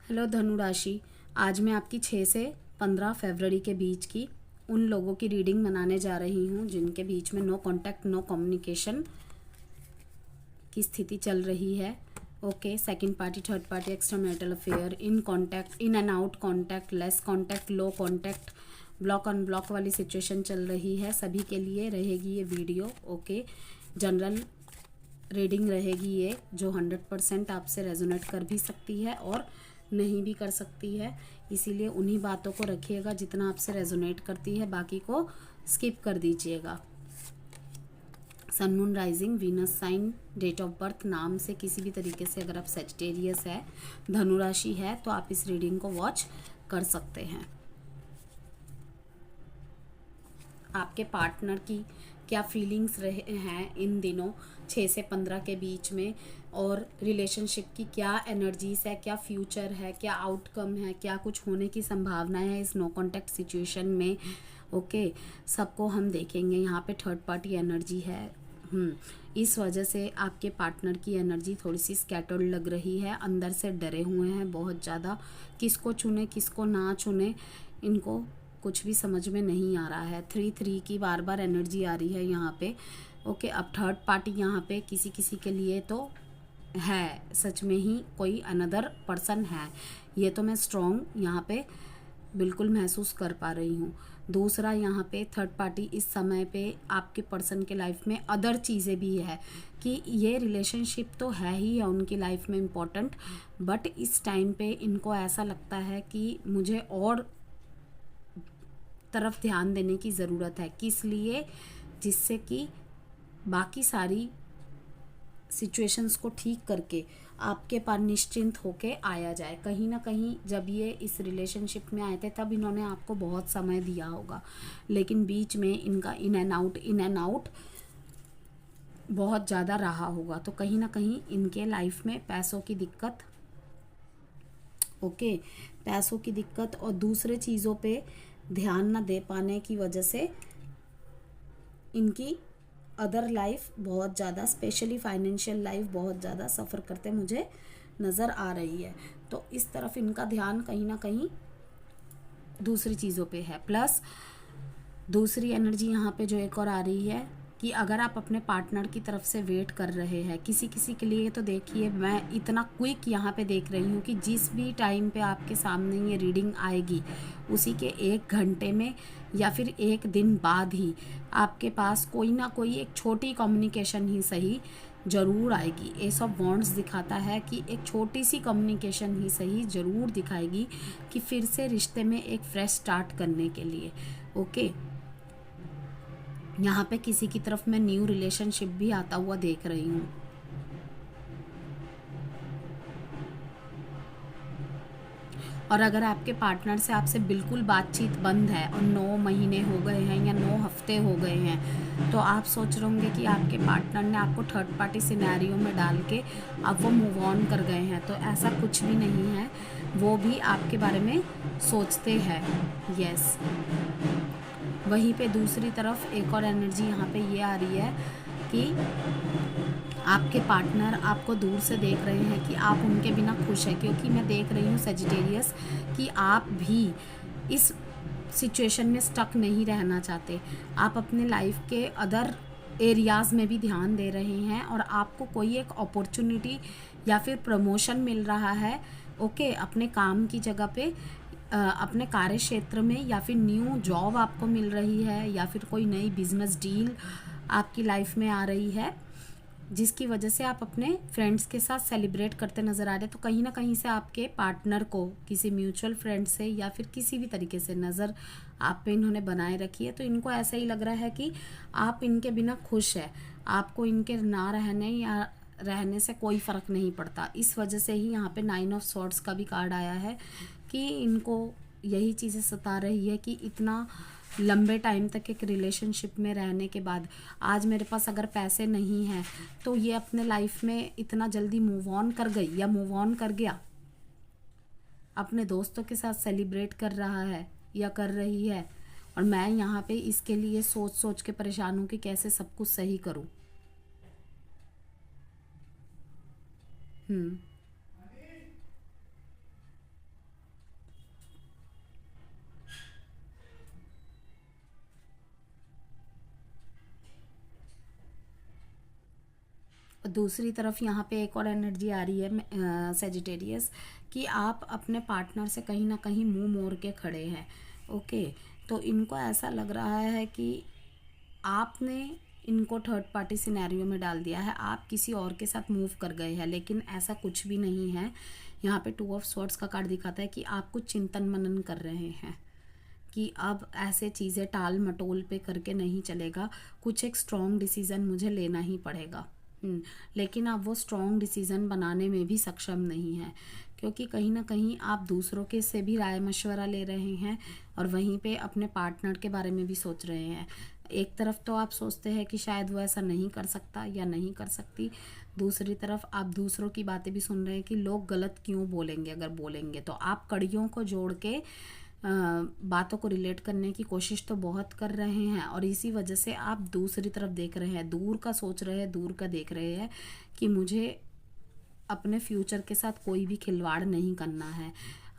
Hello धनु राशि। आज मैं आपकी 6 से 15 फरवरी के बीच की उन लोगों की रीडिंग बनाने जा रही हूँ जिनके बीच में नो कांटेक्ट नो कम्युनिकेशन की स्थिति चल रही है। Okay, second party, third party, extra marital affair, in contact, in and out contact, less contact, low contact, block unblock वाली सिचुएशन चल रही है। सभी के लिए रहेगी ये वीडियो। ओके, जनरल रीडिंग रहेगी ये, जो 100% आपसे रेजोनेट कर भी सकती है और नहीं भी कर सकती है। इसीलिए उन्हीं बातों को रखिएगा जितना आपसे रेजोनेट करती है, बाकी को स्किप कर दीजिएगा। Sun, moon, rising, Venus sign, date of birth, नाम से किसी भी तरीके से अगर आप सेजिटेरियस है, धनु राशि है, तो आप इस रीडिंग को वॉच कर सकते हैं। आपके पार्टनर की क्या फीलिंग्स रहे हैं इन दिनों 6 से 15 के बीच में, और रिलेशनशिप की क्या एनर्जीज है, क्या फ्यूचर है, क्या आउटकम है, क्या कुछ होने की संभावना है इस नो कॉन्टैक्ट सिचुएशन में। ओके, सबको हम देखेंगे। यहाँ पे थर्ड पार्टी एनर्जी है। इस वजह से आपके पार्टनर की एनर्जी थोड़ी सी स्कैटर्ड लग रही है, अंदर से डरे हुए हैं बहुत ज़्यादा। किसको चुने किसको ना चुने, इनको कुछ भी समझ में नहीं आ रहा है। 3-3 की बार बार एनर्जी आ रही है यहाँ पे। ओके, अब थर्ड पार्टी यहाँ पे किसी किसी के लिए तो है, सच में ही कोई अनदर पर्सन है, ये तो मैं स्ट्रॉन्ग यहाँ पे बिल्कुल महसूस कर पा रही हूँ। दूसरा, यहाँ पे थर्ड पार्टी इस समय पे आपके पर्सन के लाइफ में अदर चीज़ें भी है कि ये रिलेशनशिप तो है ही है उनकी लाइफ में इम्पोर्टेंट, बट इस टाइम पे इनको ऐसा लगता है कि मुझे और तरफ ध्यान देने की ज़रूरत है। किस लिए? जिससे कि बाकी सारी सिचुएशंस को ठीक करके आपके पास निश्चिंत होके आया जाए। कहीं ना कहीं जब ये इस रिलेशनशिप में आए थे तब इन्होंने आपको बहुत समय दिया होगा, लेकिन बीच में इनका इन एंड आउट बहुत ज़्यादा रहा होगा। तो कहीं ना कहीं इनके लाइफ में पैसों की दिक्कत, ओके, पैसों की दिक्कत और दूसरे चीज़ों पे ध्यान ना दे पाने की वजह से इनकी अदर लाइफ बहुत ज़्यादा, स्पेशली फाइनेंशियल लाइफ बहुत ज़्यादा सफ़र करते मुझे नज़र आ रही है। तो इस तरफ इनका ध्यान कहीं ना कहीं दूसरी चीज़ों पे है। प्लस दूसरी एनर्जी यहाँ पे जो एक और आ रही है कि अगर आप अपने पार्टनर की तरफ से वेट कर रहे हैं किसी किसी के लिए, तो देखिए मैं इतना क्विक यहाँ पे देख रही हूँ कि जिस भी टाइम पे आपके सामने ये रीडिंग आएगी उसी के 1 घंटे में या फिर 1 दिन बाद ही आपके पास कोई ना कोई एक छोटी कम्युनिकेशन ही सही ज़रूर आएगी। एस ऑफ वॉन्ड्स दिखाता है कि एक छोटी सी कम्युनिकेशन ही सही ज़रूर दिखाएगी कि फिर से रिश्ते में एक फ्रेश स्टार्ट करने के लिए। ओके, यहाँ पे किसी की तरफ मैं न्यू रिलेशनशिप भी आता हुआ देख रही हूँ। और अगर आपके पार्टनर से आपसे बिल्कुल बातचीत बंद है और 9 महीने हो गए हैं या 9 हफ्ते हो गए हैं, तो आप सोच रहे होंगे कि आपके पार्टनर ने आपको थर्ड पार्टी सिनेरियो में डाल के अब वो मूव ऑन कर गए हैं। तो ऐसा कुछ भी नहीं है, वो भी आपके बारे में सोचते हैं। यस, वहीं पे दूसरी तरफ एक और एनर्जी यहाँ पे ये आ रही है कि आपके पार्टनर आपको दूर से देख रहे हैं कि आप उनके बिना खुश हैं, क्योंकि मैं देख रही हूँ सेजिटेरियस कि आप भी इस सिचुएशन में स्टक नहीं रहना चाहते। आप अपने लाइफ के अदर एरियाज़ में भी ध्यान दे रहे हैं और आपको कोई एक अपॉर्चुनिटी या फिर प्रमोशन मिल रहा है। ओके, अपने काम की जगह पे, अपने कार्य क्षेत्र में, या फिर न्यू जॉब आपको मिल रही है, या फिर कोई नई बिजनेस डील आपकी लाइफ में आ रही है जिसकी वजह से आप अपने फ्रेंड्स के साथ सेलिब्रेट करते नज़र आ रहे हैं। तो कहीं ना कहीं से आपके पार्टनर को किसी म्यूचुअल फ्रेंड से या फिर किसी भी तरीके से नज़र आप पे इन्होंने बनाए रखी है। तो इनको ऐसा ही लग रहा है कि आप इनके बिना खुश है, आपको इनके ना रहने या रहने से कोई फ़र्क नहीं पड़ता। इस वजह से ही यहाँ पे 9 ऑफ सॉर्ड्स का भी कार्ड आया है कि इनको यही चीज़ें सता रही है कि इतना लंबे टाइम तक एक रिलेशनशिप में रहने के बाद आज मेरे पास अगर पैसे नहीं हैं तो ये अपने लाइफ में इतना जल्दी मूव ऑन कर गई या मूव ऑन कर गया, अपने दोस्तों के साथ सेलिब्रेट कर रहा है या कर रही है, और मैं यहाँ पे इसके लिए सोच सोच के परेशान हूँ कि कैसे सब कुछ सही करूँ। और दूसरी तरफ यहाँ पे एक और एनर्जी आ रही है सेजिटेरियस, कि आप अपने पार्टनर से कहीं ना कहीं मुंह मोड़ के खड़े हैं। ओके, तो इनको ऐसा लग रहा है कि आपने इनको थर्ड पार्टी सिनेरियो में डाल दिया है, आप किसी और के साथ मूव कर गए हैं, लेकिन ऐसा कुछ भी नहीं है। यहाँ पे 2 ऑफ स्वॉर्ड्स का कार्ड दिखाता है कि आप कुछ चिंतन मनन कर रहे हैं कि अब ऐसे चीज़ें टाल मटोल पे करके नहीं चलेगा, कुछ एक स्ट्रॉन्ग डिसीज़न मुझे लेना ही पड़ेगा। लेकिन आप वो स्ट्रॉन्ग डिसीज़न बनाने में भी सक्षम नहीं हैं, क्योंकि कहीं ना कहीं आप दूसरों के से भी राय मशवरा ले रहे हैं और वहीं पे अपने पार्टनर के बारे में भी सोच रहे हैं। एक तरफ तो आप सोचते हैं कि शायद वो ऐसा नहीं कर सकता या नहीं कर सकती, दूसरी तरफ आप दूसरों की बातें भी सुन रहे हैं कि लोग गलत क्यों बोलेंगे, अगर बोलेंगे तो। आप कड़ियों को जोड़ के बातों को रिलेट करने की कोशिश तो बहुत कर रहे हैं, और इसी वजह से आप दूसरी तरफ देख रहे हैं, दूर का सोच रहे हैं, दूर का देख रहे हैं कि मुझे अपने फ्यूचर के साथ कोई भी खिलवाड़ नहीं करना है।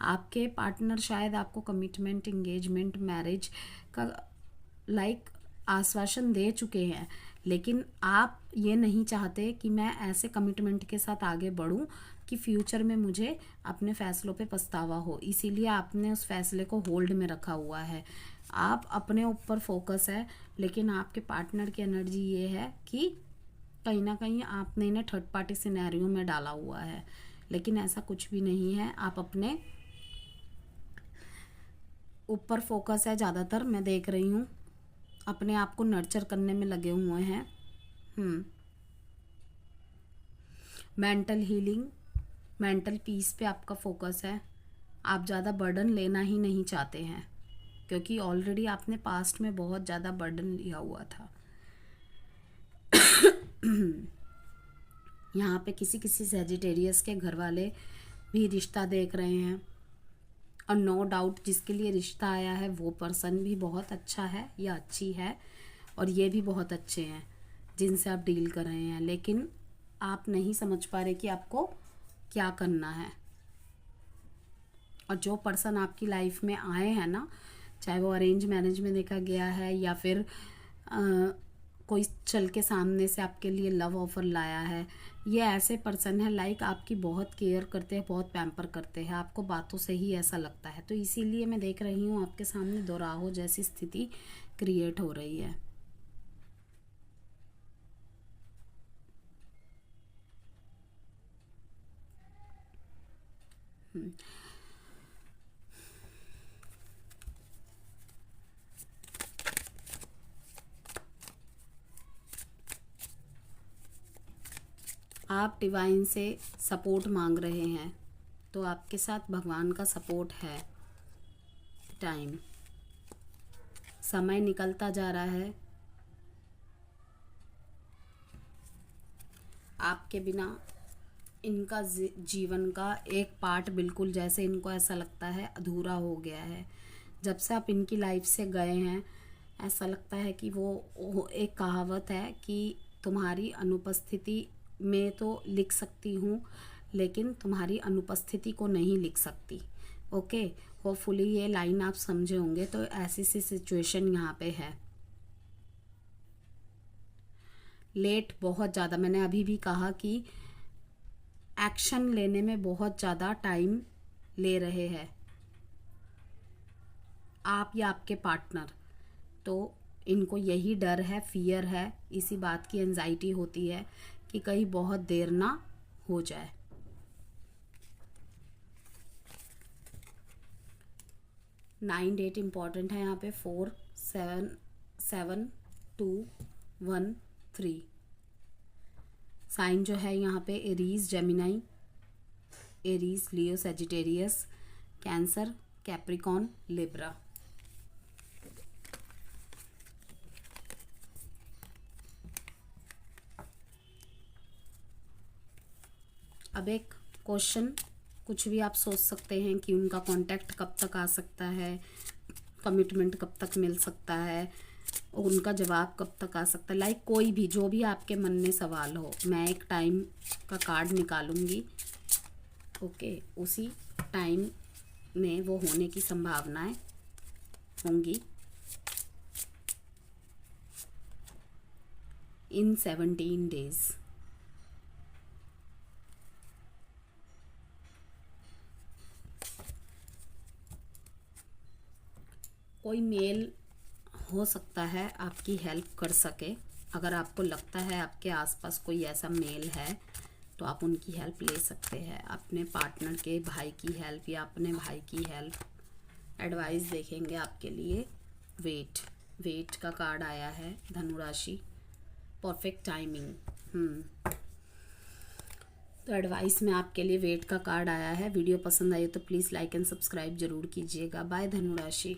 आपके पार्टनर शायद आपको कमिटमेंट, इंगेजमेंट, मैरिज का आश्वासन दे चुके हैं, लेकिन आप ये नहीं चाहते कि मैं ऐसे कमिटमेंट के साथ आगे बढ़ूं कि फ्यूचर में मुझे अपने फैसलों पे पछतावा हो, इसीलिए आपने उस फैसले को होल्ड में रखा हुआ है। आप अपने ऊपर फोकस है, लेकिन आपके पार्टनर की एनर्जी ये है कि कहीं ना कहीं आपने इन्हें थर्ड पार्टी सिनेरियो में डाला हुआ है, लेकिन ऐसा कुछ भी नहीं है। आप अपने ऊपर फोकस है ज़्यादातर, मैं देख रही हूँ, अपने आप को नर्चर करने में लगे हुए हैं। मेंटल हीलिंग, मेंटल पीस पे आपका फोकस है। आप ज़्यादा बर्डन लेना ही नहीं चाहते हैं, क्योंकि ऑलरेडी आपने पास्ट में बहुत ज़्यादा बर्डन लिया हुआ था। यहाँ पे किसी किसी सेजिटेरियस के घर वाले भी रिश्ता देख रहे हैं, और नो डाउट जिसके लिए रिश्ता आया है वो पर्सन भी बहुत अच्छा है या अच्छी है, और ये भी बहुत अच्छे हैं जिनसे आप डील कर रहे हैं, लेकिन आप नहीं समझ पा रहे कि आपको क्या करना है। और जो पर्सन आपकी लाइफ में आए हैं ना, चाहे वो अरेंज मैरिज में देखा गया है या फिर कोई चल के सामने से आपके लिए लव ऑफर लाया है, ये ऐसे पर्सन है आपकी बहुत केयर करते हैं, बहुत पैम्पर करते हैं, आपको बातों से ही ऐसा लगता है। तो इसीलिए मैं देख रही हूँ आपके सामने दोराहो जैसी स्थिति क्रिएट हो रही है। आप डिवाइन से सपोर्ट मांग रहे हैं, तो आपके साथ भगवान का सपोर्ट है। समय निकलता जा रहा है, आपके बिना इनका जीवन का एक पार्ट बिल्कुल जैसे इनको ऐसा लगता है अधूरा हो गया है। जब से आप इनकी लाइफ से गए हैं, ऐसा लगता है कि वो एक कहावत है कि तुम्हारी अनुपस्थिति में तो लिख सकती हूँ, लेकिन तुम्हारी अनुपस्थिति को नहीं लिख सकती। ओके, होपफुली ये लाइन आप समझे होंगे। तो ऐसी सी सिचुएशन यहाँ पे है। लेट बहुत ज़्यादा, मैंने अभी भी कहा कि एक्शन लेने में बहुत ज़्यादा टाइम ले रहे हैं आप या आपके पार्टनर। तो इनको यही डर है, फियर है, इसी बात की एंजाइटी होती है कि कहीं बहुत देर ना हो जाए। नाइन डेट इम्पॉर्टेंट है यहाँ पे, 4 7 7 2 1 3। साइन जो है यहाँ पे एरीज, जेमिनाई, एरीज, लियो, सेजिटेरियस, कैंसर, कैप्रिकॉन, लिब्रा। अब एक क्वेश्चन, कुछ भी आप सोच सकते हैं कि उनका कांटेक्ट कब तक आ सकता है, कमिटमेंट कब तक मिल सकता है, और उनका जवाब कब तक आ सकता है। कोई भी जो भी आपके मन में सवाल हो, मैं एक टाइम का कार्ड निकालूंगी। ओके, उसी टाइम में वो होने की संभावनाएं होंगी इन 17 डेज। कोई मेल हो सकता है आपकी हेल्प कर सके। अगर आपको लगता है आपके आसपास कोई ऐसा मेल है तो आप उनकी हेल्प ले सकते हैं, अपने पार्टनर के भाई की हेल्प या अपने भाई की हेल्प। एडवाइस देखेंगे आपके लिए। वेट का कार्ड आया है, धनु राशि, परफेक्ट टाइमिंग। तो एडवाइस में आपके लिए वेट का कार्ड आया है। वीडियो पसंद आई तो प्लीज़ लाइक एंड सब्सक्राइब जरूर कीजिएगा। बाय धनु राशि।